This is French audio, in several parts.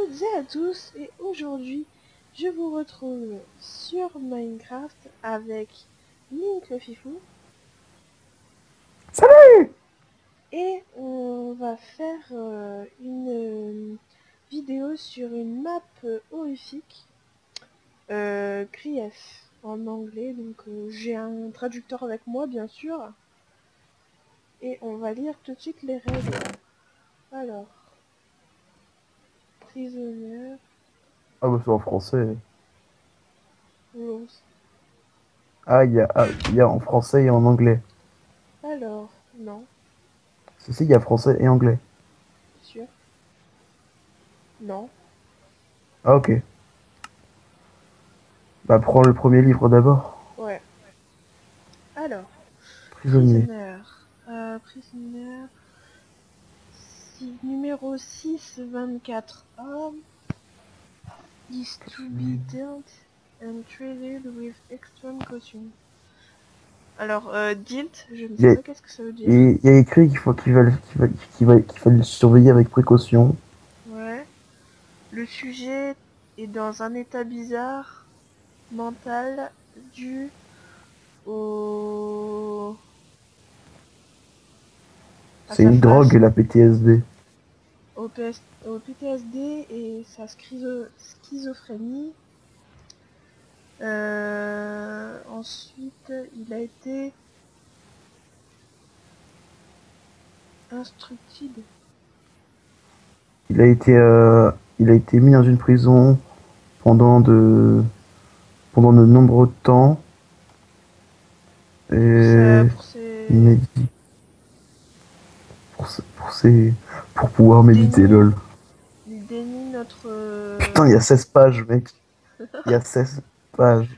toutes et à tous, et aujourd'hui je vous retrouve sur Minecraft avec Link le Fifou. Salut! Et on va faire une vidéo sur une map horrifique, Krief en anglais, donc j'ai un traducteur avec moi bien sûr, et on va lire tout de suite les règles. Alors, prisonnière, Ah bah c'est en français. rules. Ah, il y a en français et en anglais. Alors, non, Ceci, il y a français et anglais. sûr, non, Ah ok. Bah prends le premier livre d'abord. ouais. Alors, Prisonnier. prisoner, numéro 624A is to be dealt and treated with extreme caution. Alors, dealt, je ne Il y sais a, pas qu'est-ce que ça veut dire. il y a écrit qu'il faut le surveiller avec précaution. Ouais. Le sujet est dans un état bizarre mental dû au... à C'est sa une drogue, phase la PTSD. au PTSD et sa schizophrénie. Ensuite, il a été instructed. Il a été mis dans une prison pendant de nombreux temps. Pour sa, Et pour ses... médi- pour pouvoir Il méditer, dénie, lol. il dénie notre... Putain, il y a 16 pages, mec. Il y a 16 pages.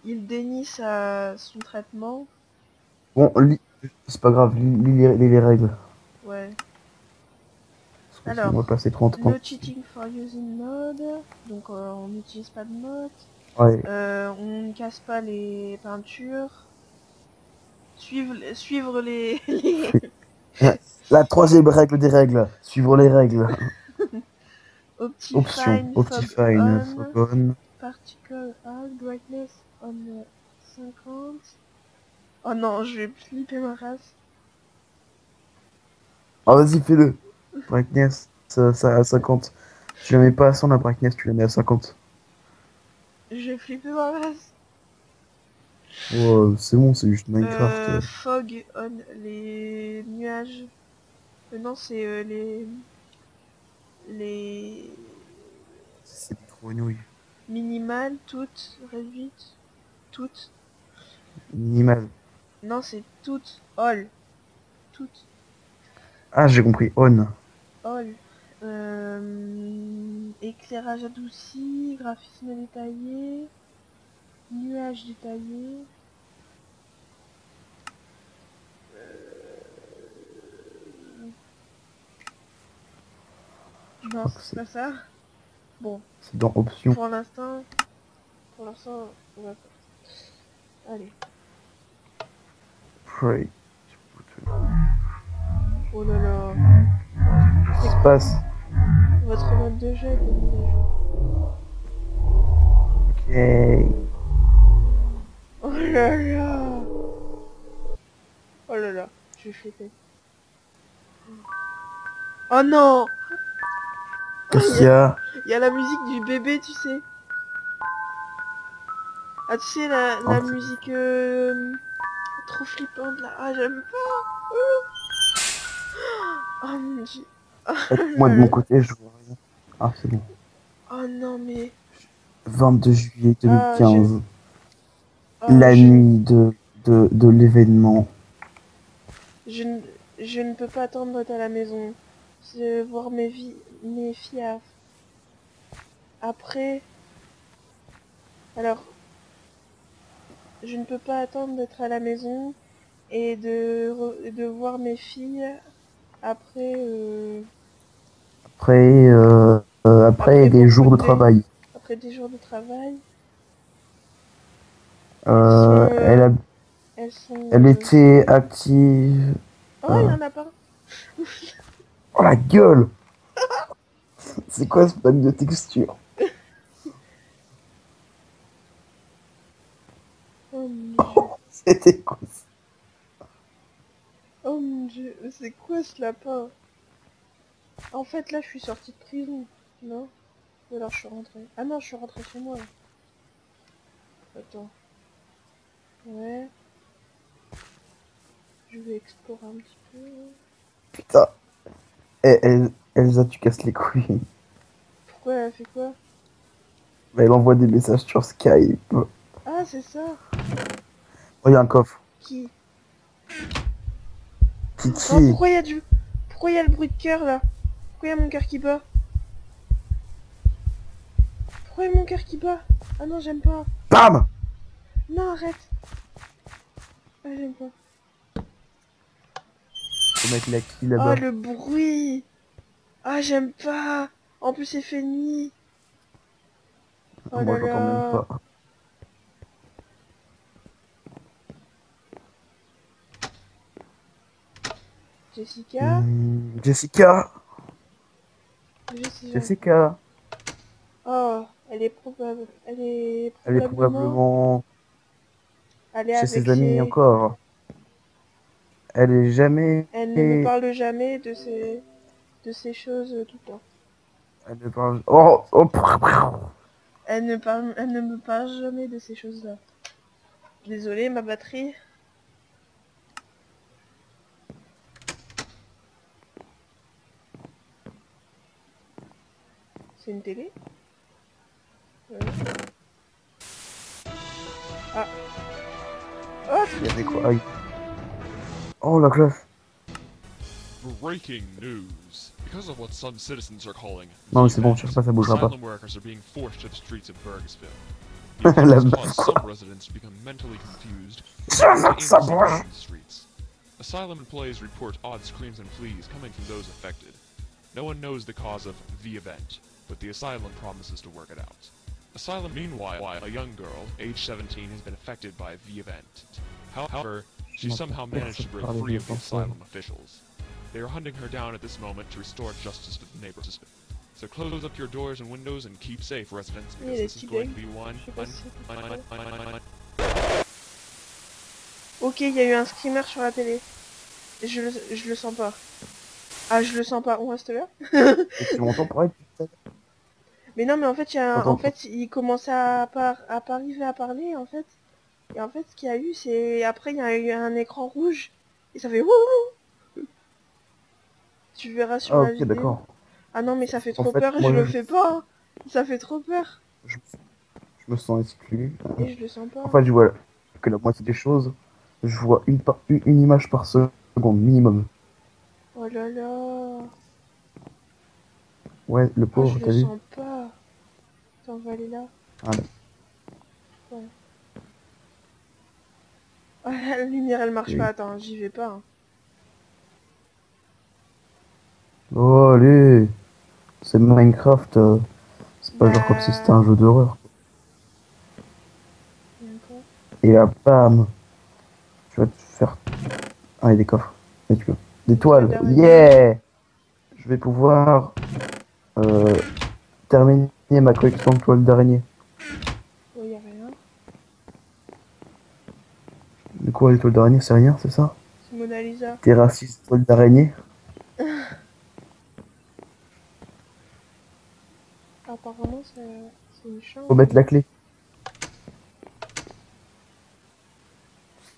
il dénie son traitement. Bon, c'est pas grave, lis les règles. Ouais. Parce que sinon on va Alors, passer 30 ans no dessus. cheating for using mode. Donc, on n'utilise pas de mode. Ouais. On ne casse pas les peintures. Suivre les... La troisième règle des règles. Suivre les règles. Option. Optifine fog Optifine. on. Fogon. Particle high brightness on 50. Oh non, je vais flipper ma race. Ah, vas-y, fais-le. Brightness, ça à 50. Tu la mets pas à 100 la brightness, tu la mets à 50. Je vais flipper ma race. Oh, c'est bon, c'est juste Minecraft. Fog on les nuages. Non, c'est les C'est des grenouilles. minimales, toutes réduites, toutes. Minimal. Non, c'est toutes, all, toutes, Ah, j'ai compris. On. all. Éclairage adouci, graphisme détaillé, nuages détaillés. Je Non, crois que c'est pas ça. Bon, c'est dans option. pour l'instant, on va faire ça. Allez. Pray. Oh là là. Qu'est-ce qui se passe? Votre mode de jeu est mis à jour. Ok. Oh là là. Oh là là. Je vais flipper. Oh non. Qu'est-ce qu'il y a? Il y a la musique du bébé, tu sais. Ah, tu sais, Un la truc. musique trop flippante là. Ah, j'aime pas. Oh mon dieu. Oh Moi, là de mon là. côté, je vois rien. Ah, c'est bon. Oh non, mais. 22 juillet Ah, je. 2015. Oh, La nuit de l'événement. Je ne, je ne peux pas attendre d'être à la maison. Voir mes filles après. Alors, je ne peux pas attendre d'être à la maison et de voir mes filles après, Après des jours de travail. après des jours de travail. Elles Euh, sont, elle, a- elles sont. elle était active. Oh, il euh, y en a pas. Oh la gueule! C'est quoi ce pack de texture? Oh mon dieu. C'était quoi ça? Oh mon dieu. C'est quoi ce lapin? En fait, là, je suis sortie de prison. Non? Ou alors je suis rentrée. Ah non, je suis rentrée chez moi. Attends. Ouais. Je vais explorer un petit peu. Putain. Elsa, tu casses les couilles. Pourquoi elle a fait quoi? Elle envoie des messages sur Skype. Oh, Ah, c'est ça. il y a un coffre. Qui? Oh, Kiki. pourquoi il y a du... Pourquoi il y a le bruit de cœur, là? Pourquoi il y a mon cœur qui bat? Pourquoi il y a mon cœur qui bat? Ah non, j'aime pas. Bam. Non, arrête. Ah, j'aime pas. Faut mettre la qui Oh, là-bas. le bruit. Ah, j'aime pas. En plus, il fait nuit. Oh Moi, là j'entends même là. pas. Jessica? Jessica. Jessica. Jessica. Oh, elle est probable. Elle est Elle est probablement... probablement Elle est chez ses avec amis ses... encore. Elle est jamais. Elle ne me Elle parle jamais de ces choses tout le temps. ne parle. Oh, oh. Elle ne me parle jamais de ces choses-là. Désolée, ma batterie. C'est une télé? Ouais. Ah. Oh, Il y avait quoi? Ah, oh, la classe. Breaking news. Because of what some citizens are calling Non, mais c'est bon, event, cherche pas, ça bougera pas. asylum workers are being forced to the streets of Burgisville. La The event has meuf, caused quoi. some residents to become mentally confused Ça and va, ça aimlessly bouge. roam the streets. Asylum employees report odd screams and pleas coming from those affected. No one knows the cause of the event, but the asylum promises to work it out. Asylum, meanwhile, a young girl, age 17, has been affected by the event. However, she somehow managed to break free of the asylum officials. They are hunting her down at this moment to restore justice to the neighborhood. So close up your doors and windows and keep safe, residents, because this is going to be one. Ok, il y a eu un screamer sur la télé. Je le sens pas. Ah, je le sens pas. On reste là? Et tu m'entends parler, putain? Mais non, mais en fait, Attends, en fait, il commence à pas arriver à parler, en fait. Et en fait, ce qu'il y a eu, c'est... Après, il y a eu un écran rouge. Et ça fait... Wouhou. Tu verras sur ah, la ok, vidéo. d'accord. Ah non, mais ça fait En trop fait, peur. moi, Je le fais pas. Hein. Ça fait trop peur. je me sens exclu. Et je le sens pas. En fait, je vois que la moitié des choses. Je vois une image par seconde minimum. Oh là là. Ouais, le Ah, je pauvre, le t'as vu? sens pas. Attends, on va aller là. Ah, Ouais. Ah, la lumière, elle marche oui. pas. Attends, j'y vais pas. Hein. Oh, allez! C'est Minecraft. C'est pas genre comme si Bah... c'était un jeu d'horreur. D'accord. Et là, bam! Tu vas te faire. Ah, il y a des coffres. Et tu peux. Des toiles! d'araignée. Yeah! Je vais pouvoir terminer ma collection de toiles d'araignée. Oh, y a rien. De quoi, les toiles d'araignée, c'est rien, c'est ça? C'est Mona Lisa. T'es raciste, toiles d'araignée? Apparemment, c'est une chambre. Faut mettre la clé.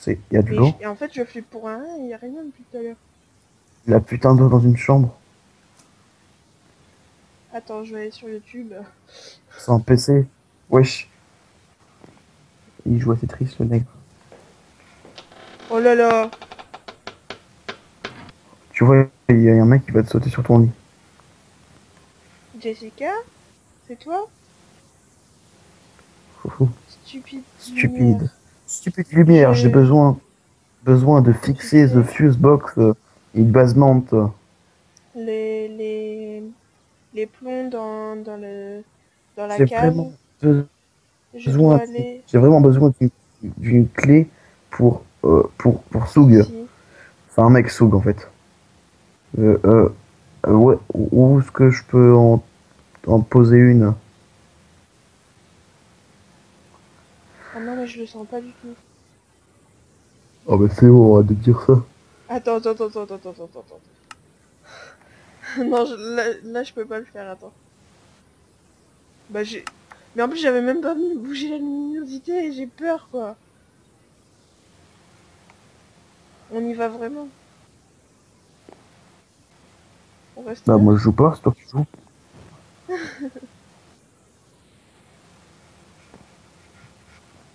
Il y a du l'eau. Et en fait, je flippe pour un rien, il y a rien depuis tout à l'heure. La putain d'eau dans une chambre. Attends, je vais aller sur YouTube. C'est un PC. Wesh. Il joue à Tetris, le nègre. Oh là là. Tu vois, il y a un mec qui va te sauter sur ton lit. Jessica? C'est toi? Foufou. Stupide. Stupide. Lumière. Stupide lumière, j'ai besoin de fixer Fixer. the fuse box in basement. Les plombs dans la J'ai cave. vraiment Je dois besoin, aller j'ai vraiment besoin d'une clé pour Soug. ici. Enfin, un mec Soug en fait. Ouais, où est-ce que je peux en en poser une. Ah non, mais je le sens pas du tout. Oh bah c'est bon, arrête de dire ça. Attends, attends, attends, attends, attends, attends, attends. Non, là, je peux pas le faire, attends. Bah, j'ai... Mais en plus, j'avais même pas bougé la luminosité et j'ai peur, quoi. On y va vraiment. On reste Bah là. moi je joue pas, c'est toi qui joues.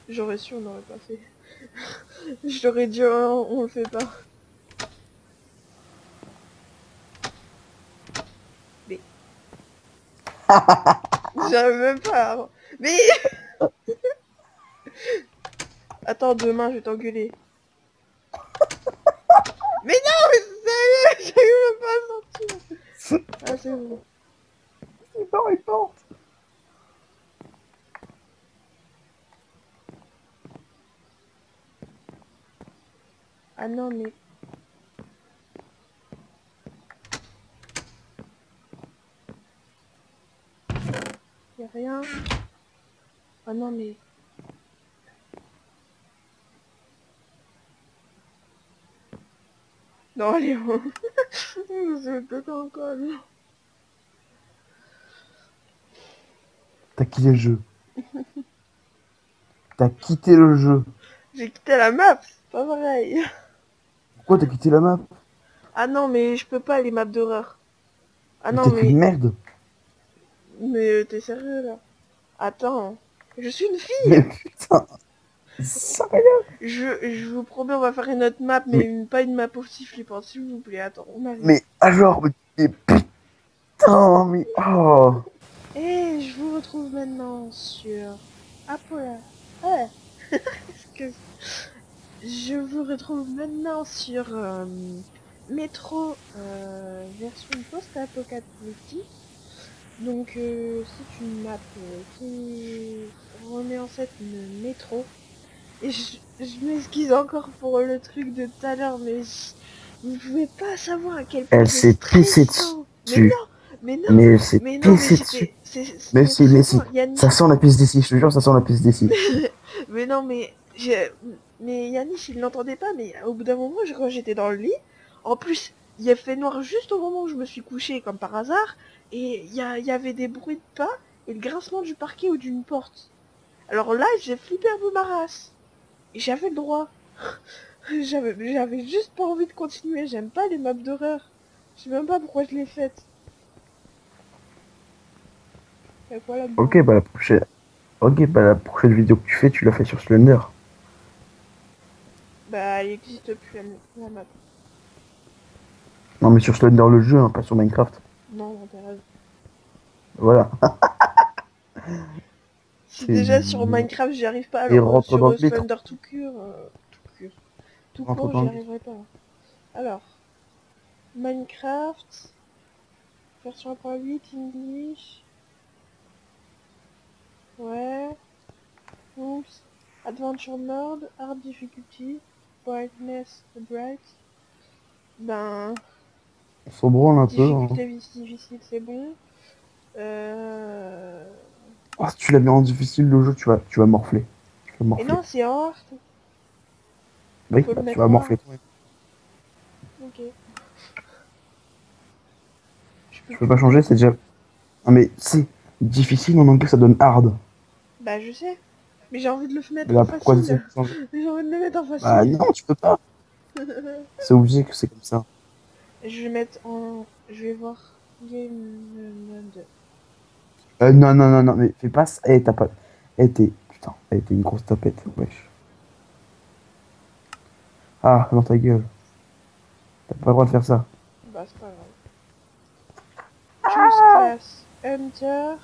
J'aurais su, on n'aurait pas fait. J'aurais dit, oh, on le fait pas. Mais... J'arrive même pas à... Mais... Attends, demain, je vais t'engueuler. Mais non, mais sérieux, j'arrive même pas à sortir. Ah, c'est bon. Non, il porte. Ah non, mais... Y'a rien. Ah non, mais... Non, allez, on... C'est peut-être encore, non. T'as quitté le jeu. T'as quitté le jeu. J'ai quitté la map, c'est pas pareil. Pourquoi t'as quitté la map? Ah non, mais je peux pas les maps d'horreur. Ah Mais non, t'es qu'une mais... merde. Mais t'es sérieux, là? Attends. Je suis une Mais fille. putain, sérieux? Je vous promets, on va faire une autre map, mais Mais, pas une map aussi flippante, s'il vous plaît. Attends, on arrive. mais alors, mais putain, mais oh. Et je vous retrouve maintenant sur... Apollo. Ouais. Excuse. Je vous retrouve maintenant sur Métro version post-apocalyptique. Donc c'est une map qui remet en fait une métro. Et je m'excuse encore pour le truc de tout à l'heure, mais vous pouvez pas savoir à quel point Elle c'est s'est pissée stressant. Mais non, dessus. mais non, Mais elle s'est mais non, mais pissée dessus. c'était Mais c'était si, mais si. stressant. Yannick, Ça sent la pisse d'ici, je te jure, ça sent la pisse d'ici. mais non, mais Yannick, il l'entendait pas, mais au bout d'un moment, quand j'étais dans le lit, en plus, il a fait noir juste au moment où je me suis couchée, comme par hasard, et il y avait des bruits de pas et le grincement du parquet ou d'une porte. Alors là, j'ai flippé un peu ma race. Et j'avais le droit. J'avais juste pas envie de continuer. J'aime pas les maps d'horreur. Je sais même pas pourquoi je l'ai faite. Y'a quoi là-dedans? Ok, bah la prochaine. Ok, bah la prochaine vidéo que tu fais, tu l'as fait sur Slender. Bah, elle existe plus la map. Non, mais sur Slender le jeu, hein, pas sur Minecraft. Non, non, t'as raison. Voilà. Si C'est. déjà sur Minecraft j'y arrive pas, Et alors rentre sur dans le métro. Slender tout Rentre court, dans j'y le. arriverai pas. Alors, Minecraft, version 1.8, English, ouais, Oops, Adventure Mode, Hard Difficulty, Brightness, Bright, ben, On s'en branle un peu. Hein. difficulté difficile c'est bon, euh... Oh, si tu l'as mis en difficile le jeu, tu vas morfler. Tu vas Et morfler. non, c'est hard, Oui, faut le bah, tu mettre vas en morfler. hard, ok, je peux Tu peux plus pas le changer, mettre. c'est déjà. Non, mais c'est difficile en anglais, ça donne hard. Bah je sais, mais j'ai envie de le Mais mettre en là, pourquoi tu facile. essaies de changer? J'ai envie de le mettre en Bah facile. non, tu peux pas. C'est obligé que c'est comme ça. Je vais mettre en... Je vais voir game mode. Non, non, non, non, mais fais pas ça. Eh, t'as pas. Eh, t'es. Putain, eh, t'es une grosse tapette, wesh. Ah, dans ta gueule. T'as pas le droit de faire ça. Bah c'est pas grave. Choose class. Hunter.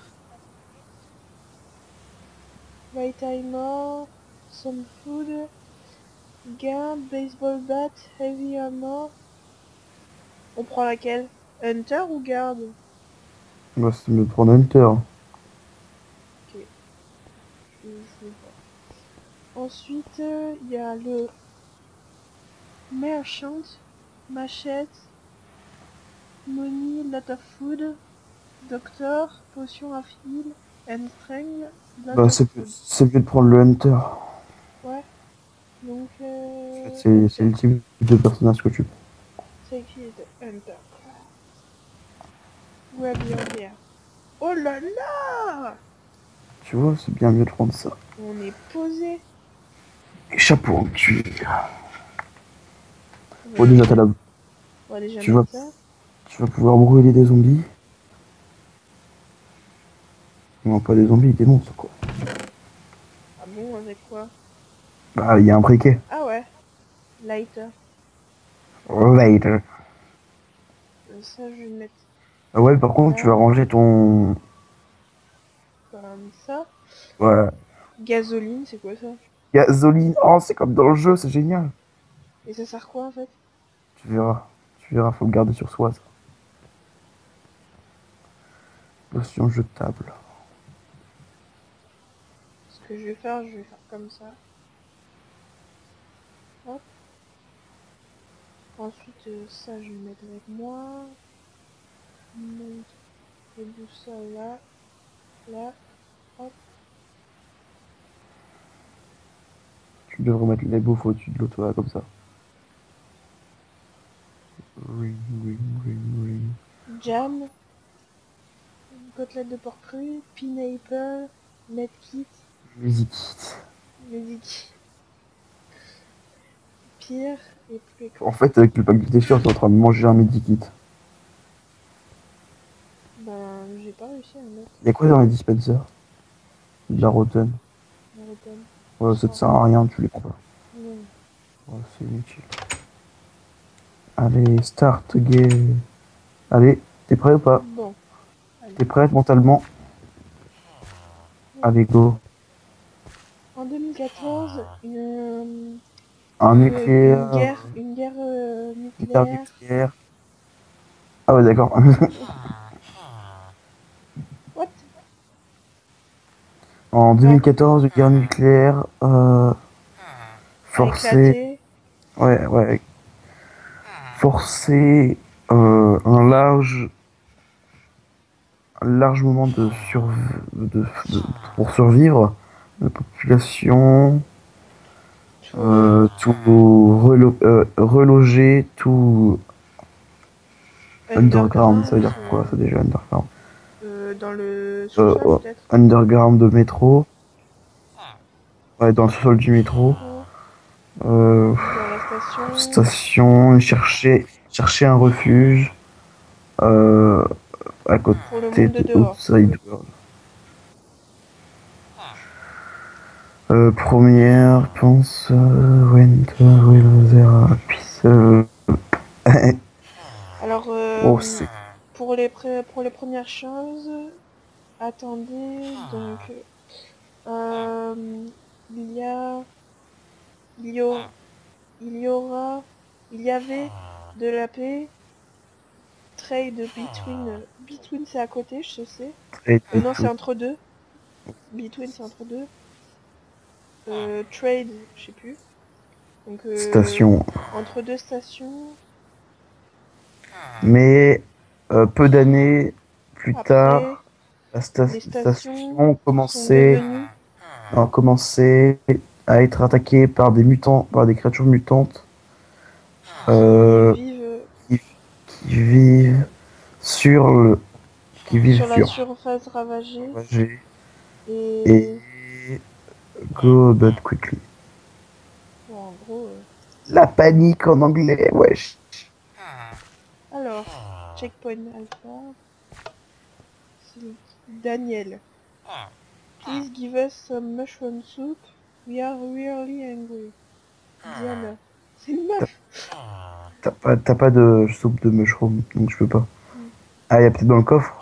Right timer. Some food. Gun. Baseball bat. Heavy armor. On prend laquelle? Hunter ou garde? Moi, c'est mieux de prendre Hunter. Ok. Je vais voir. Ensuite, il y a le merchant. Machette. Money. Lot of food. Docteur, potion à fil, and strength, Bah, blunter food. c'est mieux de prendre le Hunter. Ouais. Donc, C'est le type de personnage que tu prends. take it, hunter. Grab your gear. Oh là là! Tu vois, c'est bien mieux de prendre ça. On est posé. Et chapeau en cuir. Bon, Ouais. déjà, t'as la... On va déjà tu mettre vas, ça. tu vas pouvoir brûler des zombies. Non, pas des zombies, des monstres, quoi. Ah bon, avec quoi? Bah, il y a un briquet. Ah ouais. Lighter. Later. Ça, je vais le mettre Ah ouais, par contre, tu vas là, ranger ton... comme ça. Ouais. Gasoline, c'est quoi ça? Gasoline. Oh, c'est comme dans le jeu, c'est génial. Et ça sert quoi en fait? Tu verras. Tu verras, faut le garder sur soi, ça. Potion jetable. Ce que je vais faire comme ça. Hop. Ensuite, ça, je vais le mettre avec moi. Donc, je bouge ça là. Là. Hop. Tu devrais mettre les bouffes au-dessus de l'autre, voilà, comme ça. Ring, ring, ring, ring. Jam. Côtelette de porc cru. Pineapple. Medkit. Musique. Medic. Pire. Et plus. En fait, avec le pack de déchets, on est en train de manger un medikit. Ben, j'ai pas réussi à le mettre. Il y a quoi dans les dispensers? De la rotten. La retonne. Ouais, ça te sert à rien, tu les prends pas. Non. Ouais, c'est inutile. Allez, start game. Allez, t'es prêt ou pas? Bon. T'es prête mentalement? Allez, go. En 2014, Un une nucléaire. guerre, Une guerre nucléaire. nucléaire. Ah ouais, d'accord. What? En 2014, une guerre nucléaire A forcée. éclaté. Ouais, ouais. Forcer un large moment pour survivre. La population, reloger, tout underground. Ça veut dire quoi, ça déjà, underground? Dans le sous-sol Ouais, peut-être. underground de métro. Ouais, dans le sous-sol du métro. Euh, Dans la station. station, chercher un refuge. À côté Pour le monde de de dehors. Outside World. Première, pense, Winter, Will There, Peace. Alors, Oh, c'est pour les premières choses, attendez, donc, euh, il y a, il y aura, il y aura, il y avait de la paix, trade between c'est à côté, je sais. très Non, c'est tout. entre deux. Between c'est entre deux. Trade, je sais plus. Donc, Station. entre deux stations. Mais peu d'années plus Après, tard, la les stations station sont devenues. a commencé à être attaquée par des mutants, par des créatures mutantes Ils vivent qui, qui vivent sur le, qui vivent sur la sur surface ravagée. ravagé et Et go but quickly. bon, en gros. La panique en anglais, wesh. Alors, checkpoint alpha. C'est Daniel. Please give us some mushroom soup. We are really hungry. Diana. C'est une meuf. T'as pas de soupe de mushroom, donc je peux pas. Mm. Ah, il y a peut-être dans le coffre.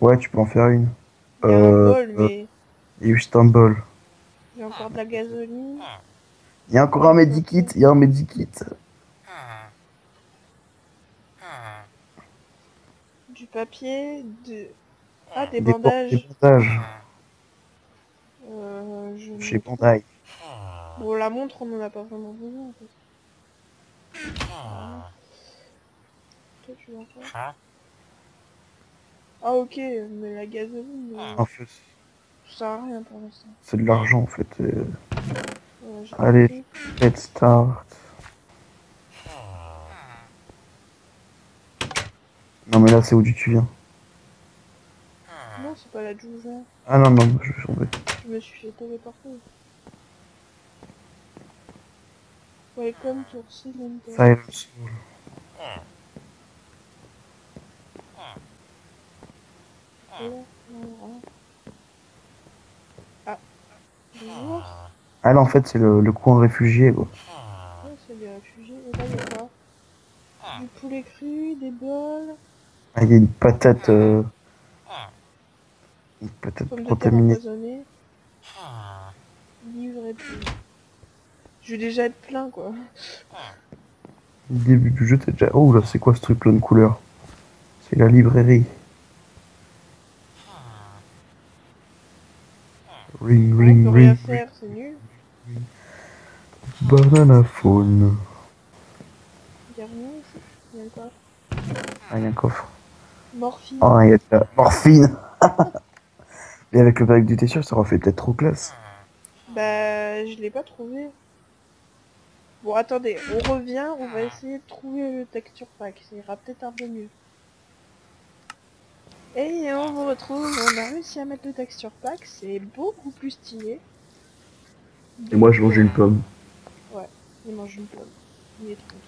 Ouais, tu peux en faire une. Il y a un bol, mais Il y a juste un bol. j'ai encore de la gasoline. Il y a encore un medikit, il y a un medikit. Du papier, ah, des Des bandages. bandages Je chez me trouve. Bandai. Bon, la montre, on en a pas vraiment besoin en fait. Voilà. Toi, tu vas faire. Ah ok, mais la gasoline, En fait, ça sert à rien pour l'instant. c'est de l'argent en fait. Ouais, j'ai Allez, compris. let's start. Non mais là c'est où tu viens? Non, c'est pas la Jouja. Ah non, non, je vais tomber. Je me suis fait téléporter. Welcome to Cylinder. Silence. Ah, bonjour. Ah là en fait c'est le coin réfugié quoi. Ouais, c'est des réfugiés. Et là, il y a quoi? Du poulet cru, des bols, Ah, il y a une patate pommes de terre contaminée. empoisonnées, livre et tout. Je vais déjà être plein, quoi. Début du jeu t'es déjà... Oh là c'est quoi ce truc plein de couleurs? C'est la librairie. Ring On ring peut ring rien ring. faire, c'est nul. Banana phone. Il y a rien ici. Il y a quoi? Ah il y a un coffre. Morphine. Oh il y a de la morphine. Et avec le bac du t'es sûr ça aurait fait peut-être trop classe. Bah, je l'ai pas trouvé. Bon, attendez, on revient, on va essayer de trouver le texture pack. Ça ira peut-être un peu mieux. Et on vous retrouve, on a réussi à mettre le texture pack, c'est beaucoup plus stylé. Et moi Donc, je mange une pomme. ouais, il mange une pomme. Il est tranquille.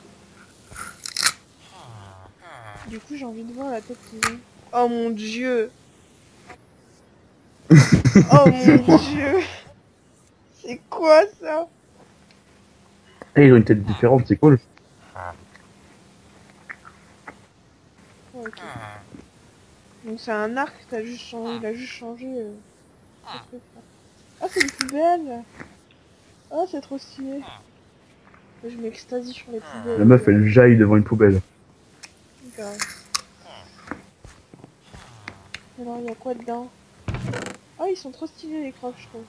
Du coup, j'ai envie de voir la tête qu'ils ont. Oh mon dieu! Oh mon dieu! C'est quoi ça? Et ils ont une tête différente, c'est cool. Oh, ok. Donc c'est un arc, t'as juste changé, il a juste changé ce truc là. Ah, c'est une poubelle! Oh, c'est trop stylé! Je m'extasie sur les La poubelles. meuf elle jaille devant une poubelle. Grave. Alors, il y a quoi dedans? Oh, ils sont trop stylés les crocs, je trouve.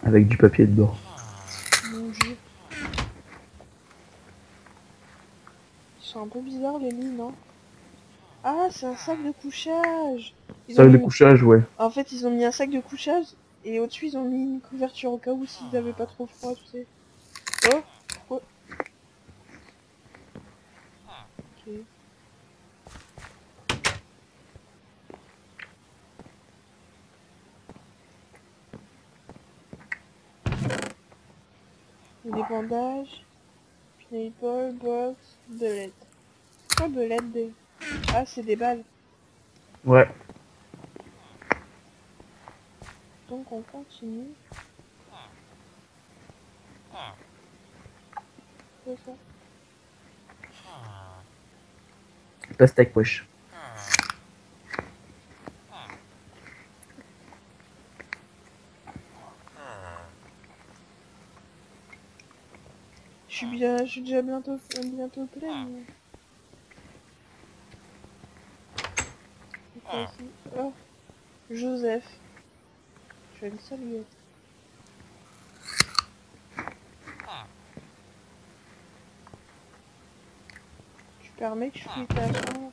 Avec du papier dedans. Mon dieu. Ils sont un peu bizarres les lits, non? Ah, c'est un sac de couchage! Ils ont Sac de mis... couchage, ouais. En fait, ils ont mis un sac de couchage et au-dessus, ils ont mis une couverture au cas où s'ils avaient pas trop froid, tu sais. Oh, pourquoi? Ok. Il y a des bandages, pineapple, box, belette. Quoi belette des... Ah, c'est des balles. Ouais. Donc on continue. C'est ça. Pastèque, wesh. Je suis déjà bientôt pleine. Mais... c'est quoi ici? Oh, Joseph. Je vais le saluer. Tu permets que je fouille ta chambre?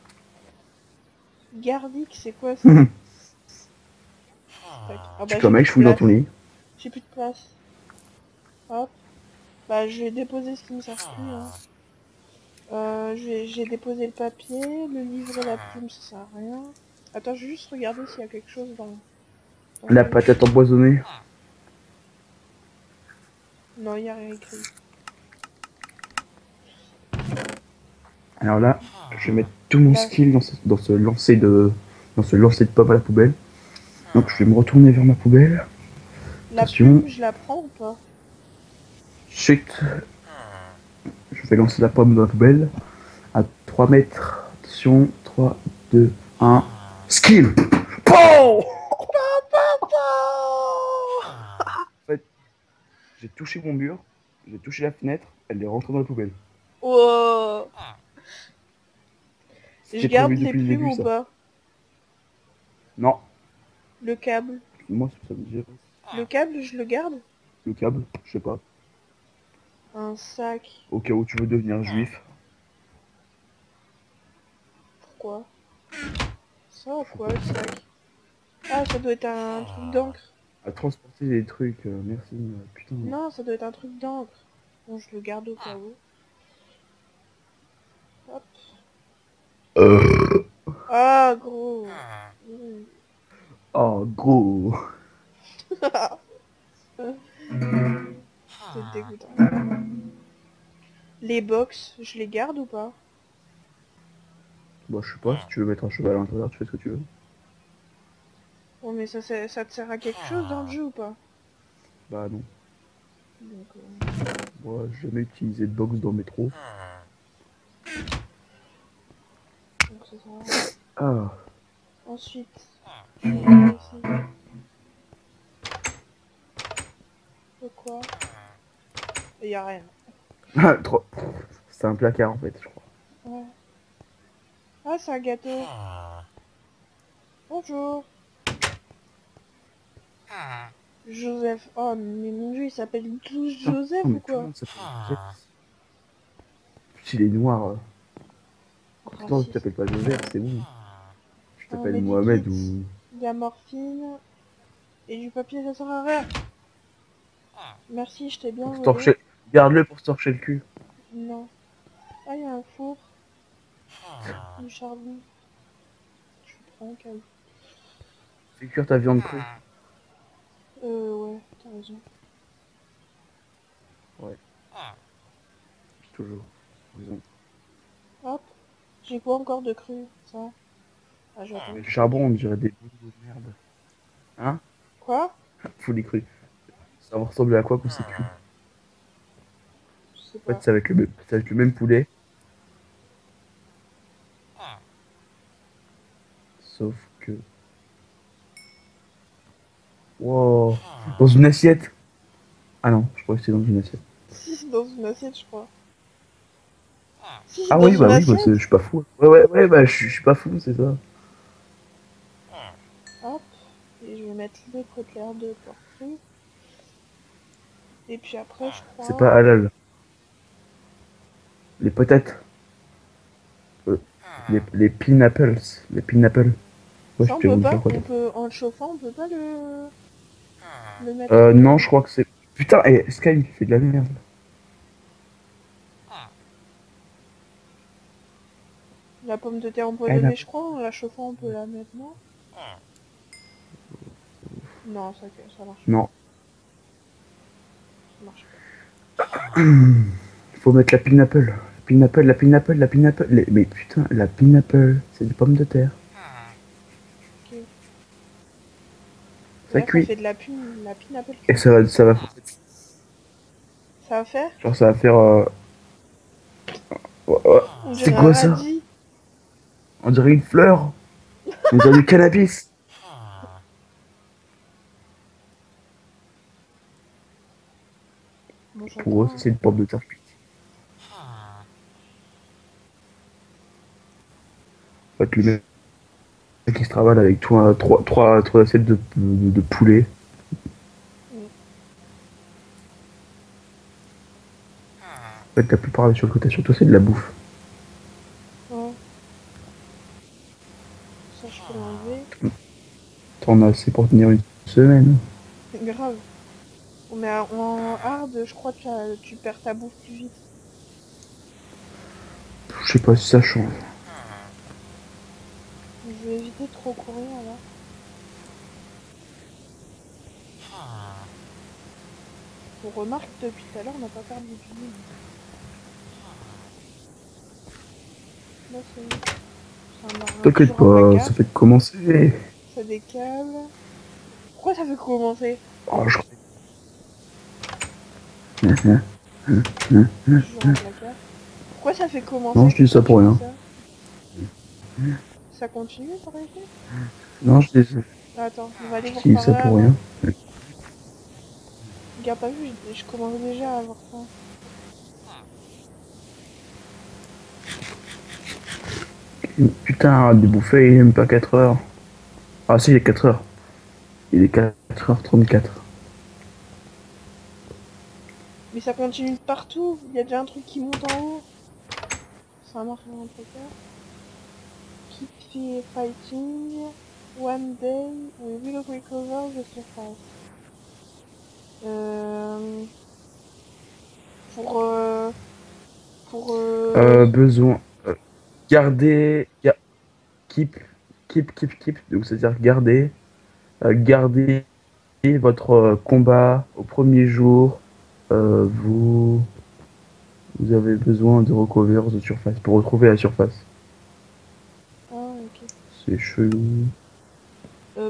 Gardic, c'est quoi ça? Tac. Ah Tu bah peux j'ai mec, plus je de fouille dans place. ton lit. J'ai plus de place. Hop. Bah je vais déposer ce qui me sert plus. Hein. J'ai déposé le papier, le livre et la plume, ça sert à rien. Attends, je vais juste regarder s'il y a quelque chose dans La ce... patate empoisonnée. Non, il n'y a rien écrit. Alors là, je vais mettre tout mon La, skill dans ce lancer de pommes à la poubelle. Donc je vais me retourner vers ma poubelle. la Attention. plume, je la prends ou pas? Chut. Je vais lancer la pomme dans la poubelle. À 3 mètres. Attention. 3, 2, 1. Skill. POW! En fait, j'ai touché mon mur. J'ai touché la fenêtre. Elle est rentrée dans la poubelle. Oh. Je C'était garde prévu les depuis le plumes début, ou ça. pas? Non. Le câble. Moi, ça me dit Le câble, je le garde? le câble. Je sais pas. Un sac. Au cas où tu veux devenir juif. quoi? Ça ou quoi le sac? Ah, ça doit être un truc d'encre. À transporter des trucs, merci, putain. Non, ça doit être un truc d'encre. Bon, je le garde au cas où. Hop. Ah, gros. Mm. Oh, gros. C'est dégoûtant. Les box, je les garde ou pas? Bon, je sais pas, si tu veux mettre un cheval à l'intérieur, tu fais ce que tu veux. Bon, mais ça te sert à quelque chose dans le jeu ou pas? Bah non. Donc, Moi, j'ai jamais utilisé de box dans le métro. donc ça sert à rien. Ah. Ensuite, je vais voir ici. Le quoi? Y a rien. Ah, trop. C'est un placard en fait, je crois. Ouais. Ah, c'est un gâteau. Bonjour. Joseph. Oh, mais mon dieu, il s'appelle tous Joseph Non, ou mais tout le quoi? monde s'appelle Joseph. Il est noir. Pourtant, tu Raciste. t'appelles pas Joseph, c'est bon. Tu Un t'appelles Mohamed medikit, ou. de la morphine et du papier de rien. Merci, je t'ai bien Pour se volé. torcher. Garde-le pour se torcher le cul. Non. Ah, il y a un four. Du charbon. Je prends au cas où. Fais cuire ta viande crue. Ouais, t'as raison. Ouais, toujours. Raison. Hop. J'ai quoi encore de cru, ça? Ah, j'attends. Mais le charbon, on dirait des bouts de merde. Hein? Quoi? Faut les cru. Ça va ressembler à quoi quand c'est cuit? Je sais En pas. fait, ça va être le même poulet. Sauf que. Wow. Dans une assiette. Ah non, je crois que c'est dans une assiette. Si, c'est dans une assiette, je crois. Si, c'est Ah dans oui, une bah oui, bah, assiette. je suis pas fou. Ouais, bah je suis pas fou, c'est ça. Hop. Et je vais mettre les côtelettes de porc cru. Et puis après, je C'est crois... pas halal. Les patates. Les pineapples. Les pineapples. Ouais, Ça, je on te peut demande pas pas. quoi. On peut, en le chauffant, on peut pas le mettre... Non, je crois que c'est. Putain, et Sky, il fait de la merde. La pomme de terre, on peut Elle a- lever, je crois. En la chauffant, on peut la mettre, non? Non, ça marche pas. Non. Ça marche Il faut mettre la pineapple. La pineapple. Mais putain, la pineapple, c'est des pommes de terre. pas. Ok. Ça Là, ça cuit. fait de la pineapple Et cuite. ça va. Ça va faire? Genre, ça va faire. Ouais. On C'est dirait un quoi ça? radis. On dirait une fleur. On dirait du cannabis. Bon, Pour eux, j'attends. ça, c'est une pomme de terre cuite. En fait, le mec qui se travaille avec toi, trois assiettes de poulet. En fait, la plupart des choses que t'as sur toi, c'est de la bouffe. Ouais. Ça, je peux l'enlever. T'en as assez pour tenir une semaine. C'est grave. Mais en hard, je crois que tu perds ta bouffe plus vite. Je sais pas si ça change. Je vais éviter de trop courir alors. On remarque que depuis tout à l'heure, on n'a pas perdu du vie. Là, c'est un marin T'inquiète toujours en pas, placard. ça fait que commencer. Ça décale. Pourquoi ça fait commencer? Oh, je... Toujours en placard. Pourquoi ça fait commencer? Non, je dis ça pour Pourquoi tu rien. dis ça? Ça continue par ici? Non, je dis ça. Attends, on va aller voir Je dis par ça là pour avant. rien. Gars, pas vu, je commence déjà à avoir faim. Putain, arrête de bouffer, il est même pas 4 heures. Ah si, il est 4 heures. Il est 4h34. Mais ça continue de partout, il y a déjà un truc qui monte en haut. Ça marche dans un placard. keep fighting. One day we will recover the surface. Pour Besoin. Garder. Keep. Keep. Donc, c'est-à-dire garder. Garder votre combat au premier jour. Vous avez besoin de recover the surface pour retrouver la surface. Ah, ok. C'est chelou.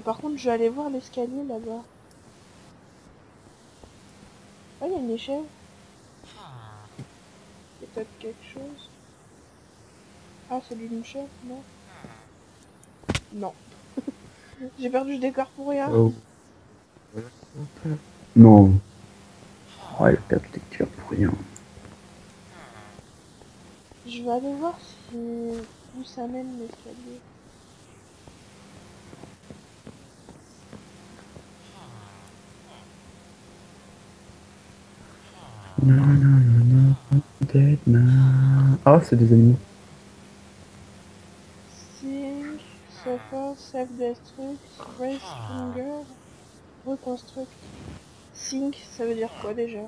Par contre, je vais aller voir l'escalier là-bas. Ah, il y a une échelle. Il y a peut-être quelque chose. Ah, c'est d'une chef, non? Non. J'ai perdu le décor pour rien. Oh. Non. Ouais, perdu des tirs pour rien. Je vais aller voir si... où ça mène l'escalier. Non, dead man. Ah, c'est des animaux. Think, suffer, self-destruct, raise finger, reconstruct. Think, ça veut dire quoi déjà?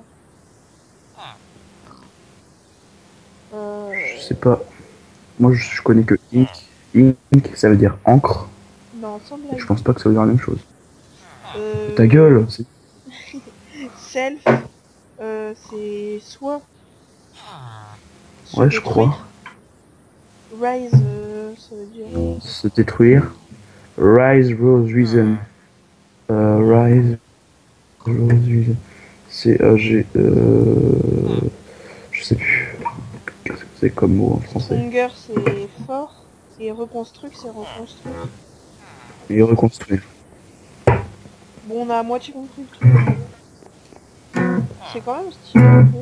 Je sais pas. Moi, je connais que ink. Ink, ça veut dire encre. Non, sans Et blague. je pense pas que ça veut dire la même chose. Ta gueule, c'est... Self, c'est soi. Se Ouais, je détruire. crois. Rise, ça veut dire... Se détruire. Rise, Rose, Reason. Rise, Rose, Reason. C'est... je sais plus. Qu'est-ce que c'est comme mot en français? Stronger, c'est fort. Et reconstruire, c'est reconstruire. Et reconstruire. Bon, on a à moitié compris le truc. C'est quand même stylé un peu.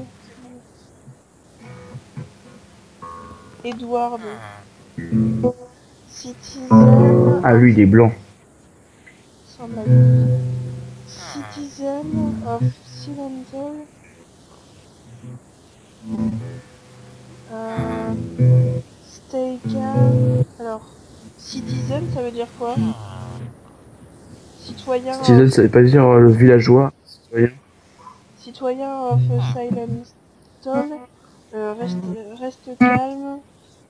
Edward. Citizen. Ah, lui, il est blanc. Sans blague. Citizen of Silental. Stay calm. Alors, citizen, ça veut dire quoi? Citoyen. Citizen, ça veut pas dire le villageois. Citoyen. Citoyen of Silental. Reste calme.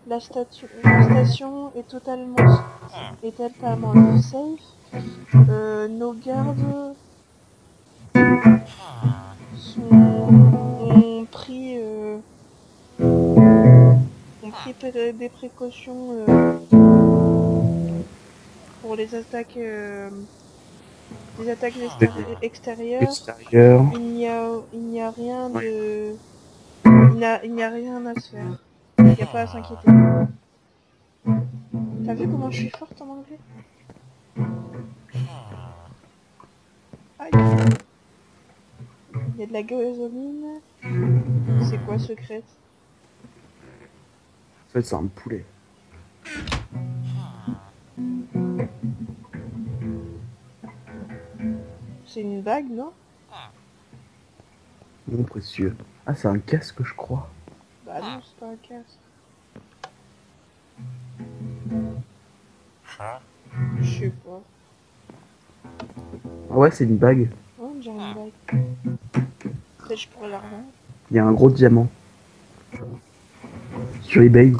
La station est totalement safe. Nos gardes ont pris des précautions pour les attaques extérieures. Extérieur. Il n'y a rien de... Il n'y a rien à se faire. Il n'y a pas à s'inquiéter. T'as vu comment je suis forte en anglais? Aïe. Il y a de la gasoline. C'est quoi secrète? En fait, c'est un poulet. C'est une bague, non? Mon précieux. Ah, c'est un casque, je crois. Bah non, c'est pas un casque. Je sais pas. Ah ouais, c'est une bague. Oh, on dirait une bague. Peut-être je pourrais la revendre. Il y a un gros diamant. Sur eBay.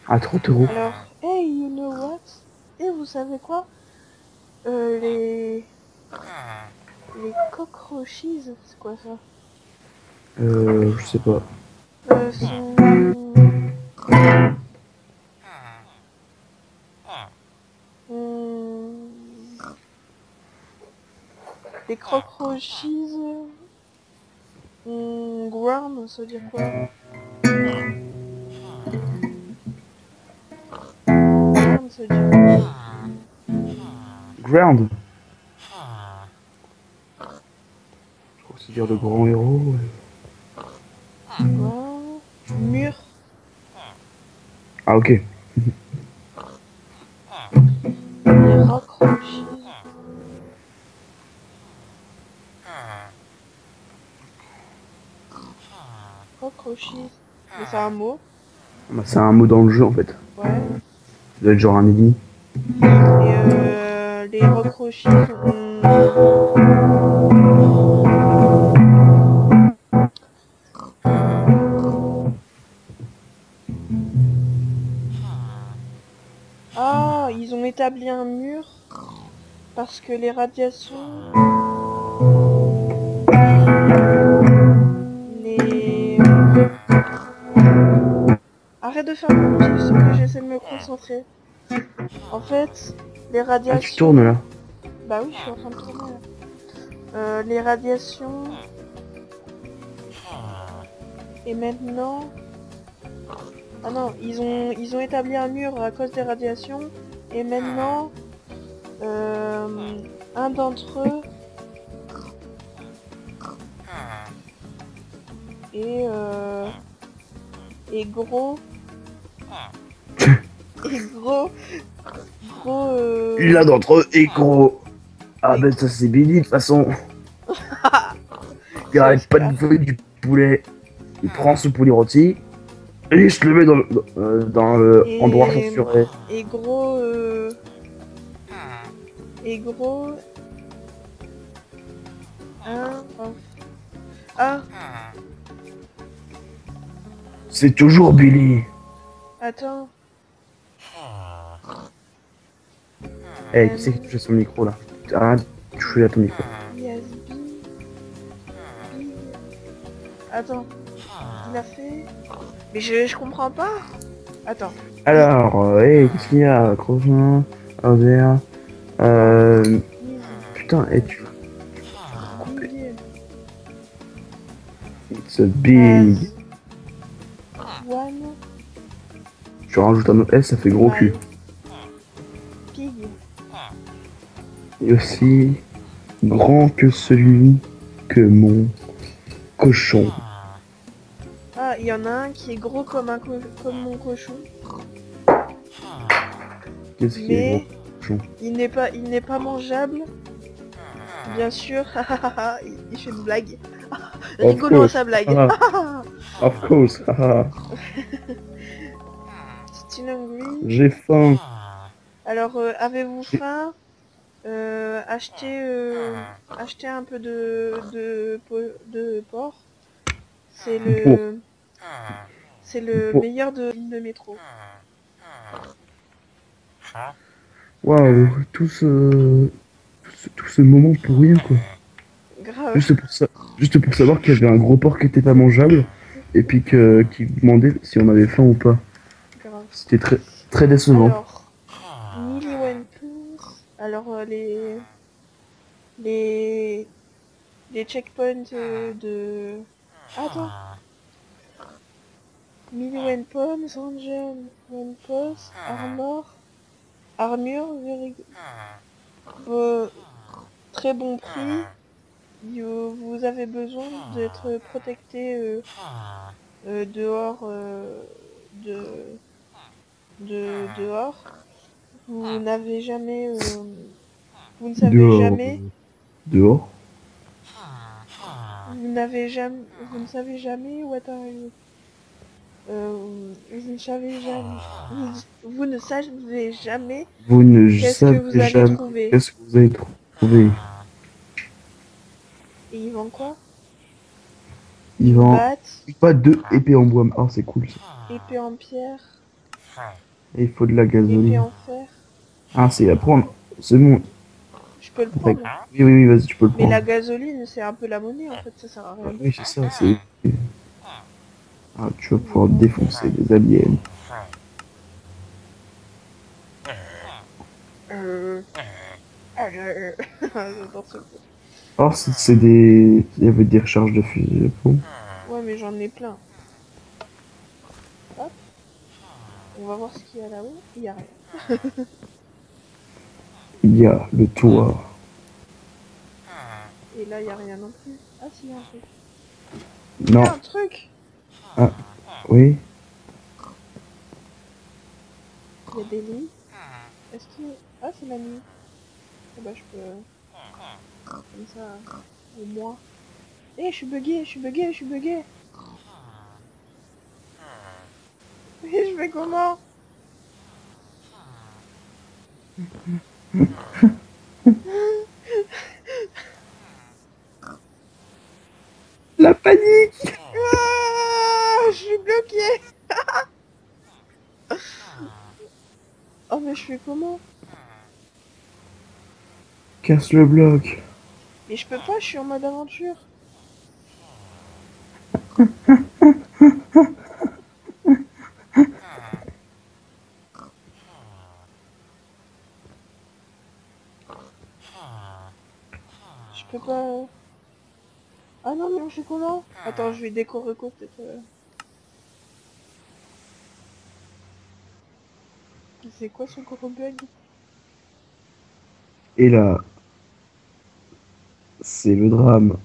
À 30 €. Alors, hey, you know what? Et vous savez quoi? Les cockroaches, c'est quoi ça? Je sais pas. Sont... Les cockroaches ground, ça veut dire quoi? Ground, ça veut dire quoi? Ground. Je crois que c'est dire de grands héros. Ground. Mur. Ah, ok. Les rockroaches. Cockroaches. Mais c'est un mot. Bah, c'est un mot dans le jeu en fait. Ouais. doit être genre un ennemi. Et les recrochis Ah, ils ont établi un mur parce que les radiations... Les... Arrête de faire le petit, c'est que j'essaie de me concentrer. En fait, les Ah, tu radiations... tournes là. Bah oui, je suis en train de tourner là. Les radiations... Et maintenant... Ah non, ils ont établi un mur à cause des radiations. Et maintenant... un d'entre eux... Et gros... Et gros... L'un d'entre eux est gros. Ah ben ça c'est Billy de toute façon. Il arrête pas de voler du poulet. Il prend ce poulet rôti et il se le met dans le endroit censuré. Et gros... Et gros... Ah, C'est toujours Billy. attends. Eh, qui c'est qui touche à son micro là? Arrête de toucher à ton micro. Yes, Attends. Il a fait... Mais je comprends pas. Attends. Alors, qu'est-ce qu'il y a? Crochin, un verre. Putain, tu. It's a big. One. Tu rajoutes un autre S, ça fait gros cul. Pig. Et aussi grand que celui que mon cochon. Ah, il y en a un qui est gros comme mon cochon. Qu'est-ce qui est gros cochon? Il n'est pas mangeable. Bien sûr. Il fait une blague. Rigolo sa blague. Of course. Still hungry. J'ai faim. Alors, avez-vous faim? Achetez un peu de porc. C'est le meilleur de métro. Waouh, tout ce moment pour rien quoi. Grave. Juste pour savoir qu'il y avait un gros porc qui était pas mangeable et puis qui demandait si on avait faim ou pas. Grave. C'était très décevant. Alors, les checkpoints de... Attends. Millie Poms, Angel, One Post, Armure, very good. Très bon prix. Vous avez besoin d'être protecté dehors dehors. Vous n'avez jamais... vous ne savez Dehors. jamais... Dehors. Vous ne savez jamais what are you... vous ne savez jamais... Vous ne savez jamais Vous ne qu'est-ce que vous savez allez jamais trouver. qu'est-ce que vous allez trouver. Et ils vendent quoi? Il vend Batte, pas deux épées en bois. Oh, c'est cool ça. épée en pierre, Et il faut de la épée gasoline. en fer. Ah, c'est à prendre. C'est bon. Je peux le prendre. Oui, vas-y, tu peux le Mais prendre. la gasoline, c'est un peu la monnaie en fait, ça sert à rien. Oui, c'est ça, c'est... Ah, tu vas pouvoir défoncer des aliens. J'adore ce coup. Oh, c'est des... Il y avait des recharges de fusil. Bon. Ouais, mais j'en ai plein. Hop. On va voir ce qu'il y a là-haut. Il y a rien. Il y a le toit. Et là, il y a rien non plus. Ah, si, il y a un truc. Non. Il y a un truc. Ah, oui. Il y a des lits. Est-ce que... Ah, c'est la nuit. Ah bah, je peux... Comme ça, au moins. Eh, je suis bugué. Et je fais comment? La panique! Ah, je suis bloquée. Oh, mais je fais comment? Casse le bloc. Mais je peux pas, je suis en mode aventure. Je peux pas... Ah non, mais on fait comment? Attends, je vais décorer quoi peut-être. C'est quoi ce gros bug? Et là, c'est le drame.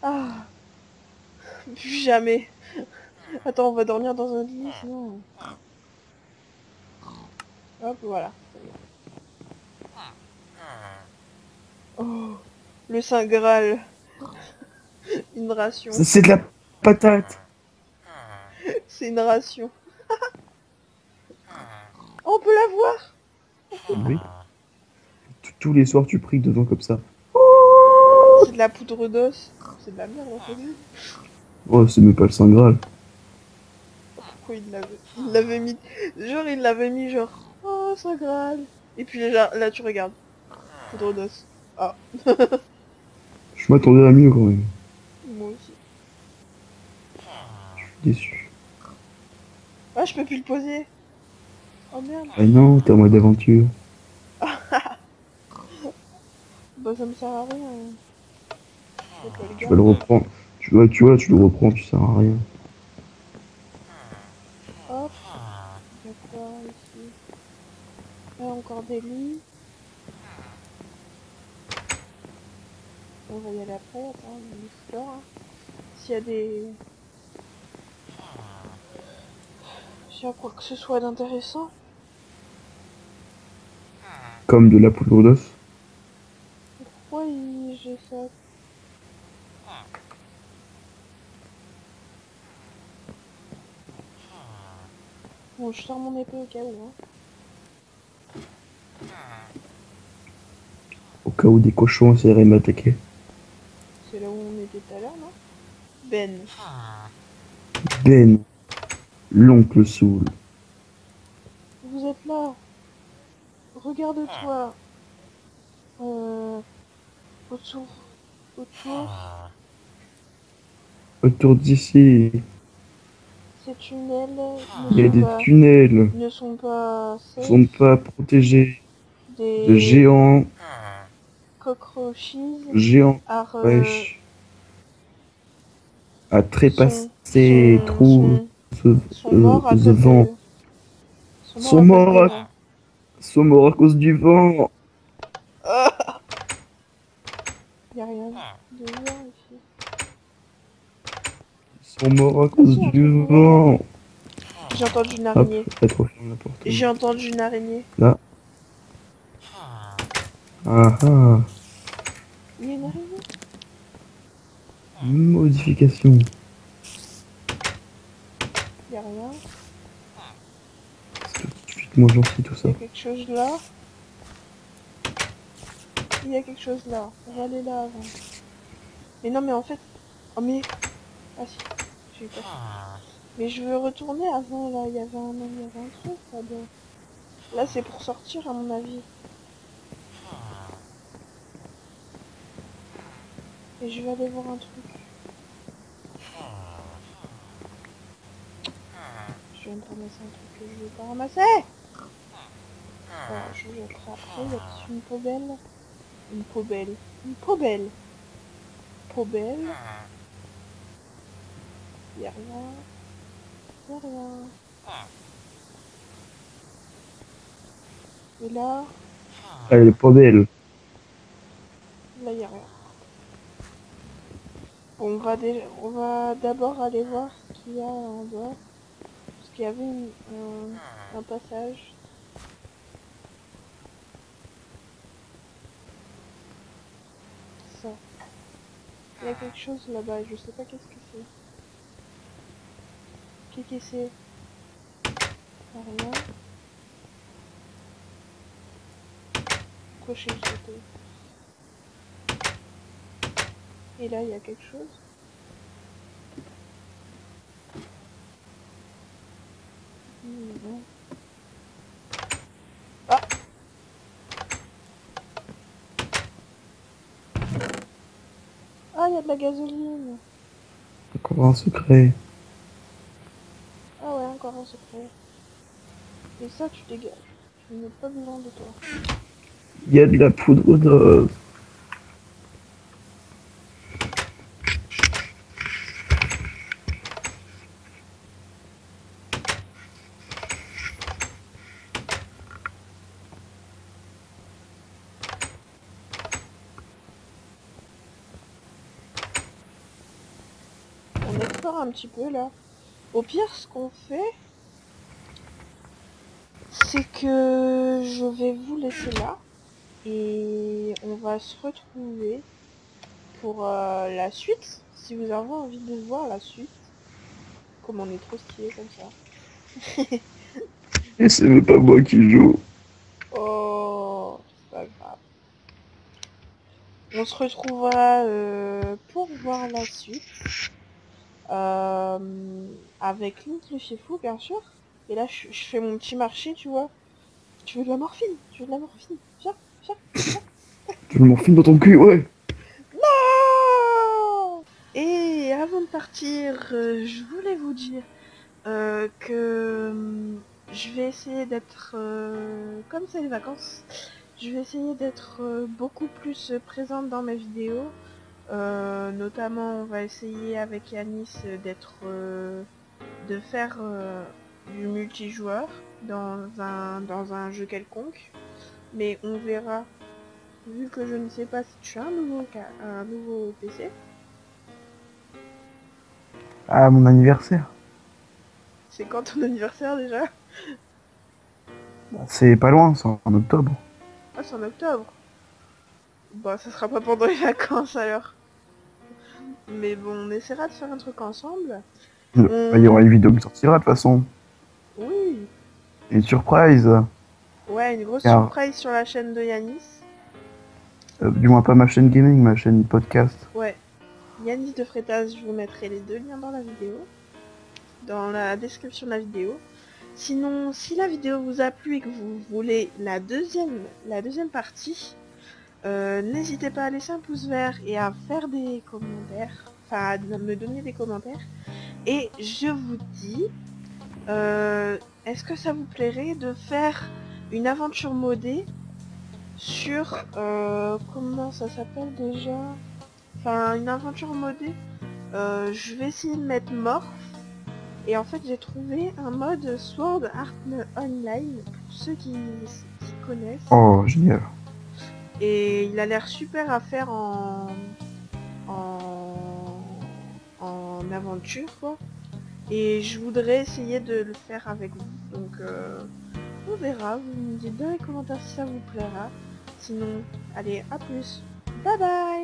Ah, plus jamais. Attends, on va dormir dans un lit, sinon... Hop, voilà. Ça y est. Oh, le Saint Graal. Une ration. C'est de la patate. C'est une ration. Oh, on peut la voir. Oui. Tous les soirs, tu pries devant comme ça. C'est de la poudre d'os. C'est de la merde, en fait. Oh, c'est même pas le Saint Graal. Pourquoi il l'avait mis... Genre, il l'avait mis genre... Oh, Saint Graal. Et puis là, tu regardes. Poudre d'os. Ah, Je m'attendais à mieux quand même. moi aussi. Déçu. Ah, je peux plus le poser. Oh merde. Ah non, t'es en mode aventure. Bah, ça me sert à rien. Je peux pas le Tu vas le garder. reprendre. Tu le reprends, tu sers à rien. Hop. D'accord, ici. Là, encore des lits. On va y aller après. Attends, on explore. Hein. S'il y a des... S'il y a quoi que ce soit d'intéressant. Comme de la poudre d'os. Pourquoi j'ai ça? Bon, je sors mon épée au cas où. Hein. Au cas où des cochons essaieraient de m'attaquer. C'est là où on était tout à l'heure, non? Ben. Ben, l'oncle Soul. Vous êtes là. Regarde-toi. Autour. Autour. Autour d'ici, Ces tunnels il y a des tunnels. ne sont pas Ils sont safe. pas protégés. De Des géants. cockroaches Géants. are, Wesh. À sont, trépasser. Trou. sont morts à The cause vent. de... Sont morts à cause des vents. Sont morts à cause du vent. Y a rien de bien ici. Sont morts à Ah cause si, un du truc vent. J'ai entendu une Hop, araignée. t'as trop fermé la porte. J'ai entendu une araignée. Là. Ah ah. Il y a une araignée. Modification. Y a rien. C'est tout de suite moins gentil tout ça. Il y a quelque chose là. Il y a quelque chose là. On va aller là avant. Mais non, mais en fait... Oh mais... Ah si. J'ai eu peur. Mais je veux retourner avant là. Il y avait un truc là-bas. Là c'est pour sortir à mon avis. Et je vais aller voir un truc. Je viens de ramasser un truc que je veux pas ramasser. Alors, je le jetterai après. Il y a peut-être une poubelle. Une poubelle. Une poubelle. Poubelle. Il y a rien. Il y a rien. Et là... Elle est pas belle. Là, il n'y a rien. Bon, on va d'abord aller voir ce qu'il y a en bas. Parce qu'il y avait un passage. Ça. Il y a quelque chose là-bas, je sais pas qu'est-ce que c'est. Qu'est-ce que c'est? Rien. cocher le côté. Et là, il y a quelque chose. Bon. Ah! Ah, il y a de la gasoline. Encore un secret. Ah ouais, encore un secret. Et ça, tu dégages. Je n'ai pas besoin de toi. Il y a de la poudre d'os. On explore un petit peu là. Au pire, ce qu'on fait, c'est que je vais vous laisser là. Et on va se retrouver pour la suite. Si vous avez envie de voir la suite. Comme on est trop stylé comme ça. Et c'est même pas moi qui joue. Oh, c'est pas grave. On se retrouvera pour voir la suite. Avec Link le Chiefou, bien sûr. Et là, je fais mon petit marché, tu vois. Tu veux de la morphine? Tu veux de la morphine? Viens, viens, viens. Tu me morphine dans ton cul, ouais. Non! Et avant de partir, je voulais vous dire que je vais essayer d'être, comme c'est les vacances, je vais essayer d'être beaucoup plus présente dans mes vidéos. Notamment, on va essayer avec Yanis de faire du multijoueur dans un jeu quelconque. Mais on verra, vu que je ne sais pas si tu as un nouveau PC. Ah, mon anniversaire. C'est quand ton anniversaire déjà? C'est pas loin, c'est en octobre. Ah, c'est en octobre. Bah, ça sera pas pendant les vacances alors. Mais bon, on essaiera de faire un truc ensemble. Il y aura une vidéo qui sortira de toute façon. Oui. Une surprise. Ouais, une grosse Car- surprise sur la chaîne de Yanis. Du moins pas ma chaîne gaming, ma chaîne podcast. Ouais. Yanis de Freitas, je vous mettrai les deux liens dans la vidéo. Dans la description de la vidéo. Sinon, si la vidéo vous a plu et que vous voulez la deuxième partie, n'hésitez pas à laisser un pouce vert et à faire des commentaires. Enfin, à me donner des commentaires. Et je vous dis, est-ce que ça vous plairait de faire une aventure modée sur, comment ça s'appelle déjà? Enfin, une aventure modée. Je vais essayer de mettre Morph. Et en fait, j'ai trouvé un mode Sword Art Online, pour ceux qui connaissent. Oh, génial. Et il a l'air super à faire en aventure, quoi. Et je voudrais essayer de le faire avec vous. Donc, on verra. Vous me dites dans les commentaires si ça vous plaira. Sinon, allez, à plus. Bye bye!